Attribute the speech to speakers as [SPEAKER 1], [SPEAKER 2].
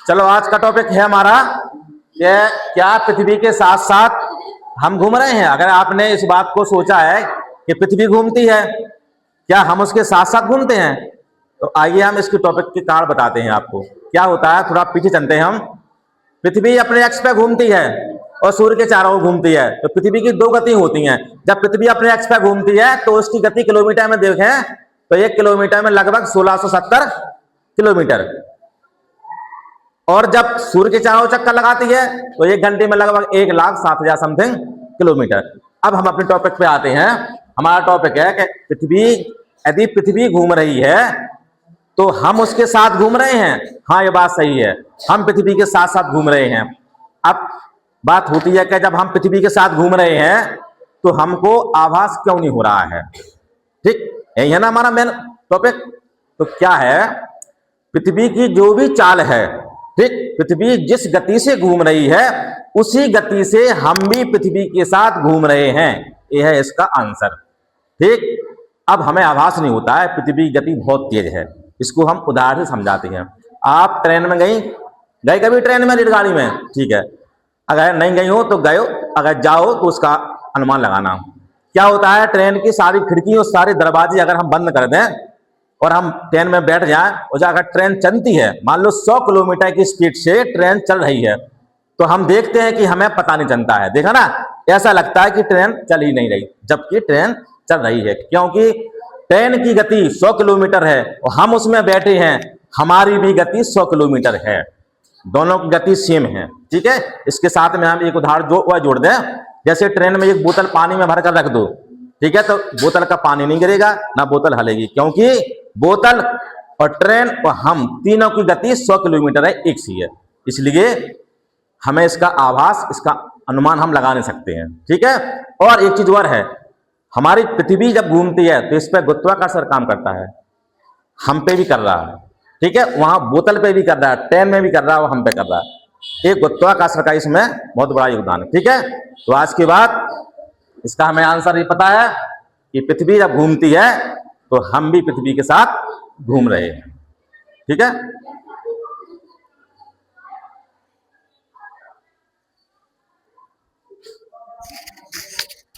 [SPEAKER 1] चलो आज का टॉपिक है हमारा कि क्या पृथ्वी के साथ साथ हम घूम रहे हैं। अगर आपने इस बात को सोचा है कि पृथ्वी घूमती है, क्या हम उसके साथ साथ घूमते हैं, तो आइए हम इसके टॉपिक के कारण बताते हैं आपको क्या होता है। थोड़ा पीछे चलते हैं हम। पृथ्वी अपने एक्स पे घूमती है और सूर्य के चारों ओर घूमती है। तो पृथ्वी की दो गति होती हैं। जब पृथ्वी अपने एक्स पे घूमती है तो उसकी गति किलोमीटर में देखें तो 1 किलोमीटर में लगभग 1670 किलोमीटर, और जब सूर्य के चारों ओर चक्कर लगाती है तो 1 घंटे में लगभग 1,07,000 समथिंग किलोमीटर। अब हम अपने टॉपिक पे आते हैं। हमारा टॉपिक है कि यदि पृथ्वी घूम रही है तो हम उसके साथ घूम रहे हैं। हाँ, ये बात सही है, हम पृथ्वी के साथ साथ घूम रहे हैं। अब बात होती है कि जब हम पृथ्वी के साथ घूम रहे हैं तो हमको आभास क्यों नहीं हो रहा है। ठीक, यही है ना हमारा मेन टॉपिक। तो क्या है, पृथ्वी की जो भी चाल है, ठीक, पृथ्वी जिस गति से घूम रही है उसी गति से हम भी पृथ्वी के साथ घूम रहे हैं। यह है इसका आंसर। ठीक, अब हमें आभास नहीं होता है पृथ्वी की गति बहुत तेज है। इसको हम उदाहरण से समझाते हैं। आप ट्रेन में गए कभी ट्रेन में, रेलगाड़ी में, ठीक है। अगर नहीं गई हो तो गए हो, अगर जाओ तो उसका अनुमान लगाना। क्या होता है, ट्रेन की सारी खिड़की और सारे दरवाजे अगर हम बंद कर दें और हम ट्रेन में बैठ जाएं और अगर ट्रेन चलती है, मान लो 100 किलोमीटर की स्पीड से ट्रेन चल रही है, तो हम देखते हैं कि हमें पता नहीं चलता है। देखा ना, ऐसा लगता है कि ट्रेन चल ही नहीं रही जबकि ट्रेन चल रही है, क्योंकि ट्रेन की गति 100 किलोमीटर है और हम उसमें बैठे हैं, हमारी भी गति 100 किलोमीटर है, दोनों की गति सेम है। ठीक है, इसके साथ में हम एक उदाहरण जोड़ दें। जैसे ट्रेन में एक बोतल पानी में भरकर रख दो, ठीक है, तो बोतल का पानी नहीं गिरेगा, ना बोतल हलेगी, क्योंकि बोतल और ट्रेन और हम तीनों की गति 100 किलोमीटर है, एक सी है। इसलिए हमें इसका आभास, इसका अनुमान हम लगा नहीं सकते हैं। ठीक है, और एक चीज और है, हमारी पृथ्वी जब घूमती है तो इस पर गुरुत्वाकर्षण काम करता है, हम पे भी कर रहा है। ठीक है, वहां बोतल पे भी कर रहा है, ट्रेन में भी कर रहा है और हम पे कर रहा है। एक गुरुत्वाकर्षण का इसमें बहुत बड़ा योगदान है। ठीक है, तो आज के बाद इसका हमें आंसर ये पता है कि पृथ्वी जब घूमती है तो हम भी पृथ्वी के साथ घूम रहे हैं। ठीक है।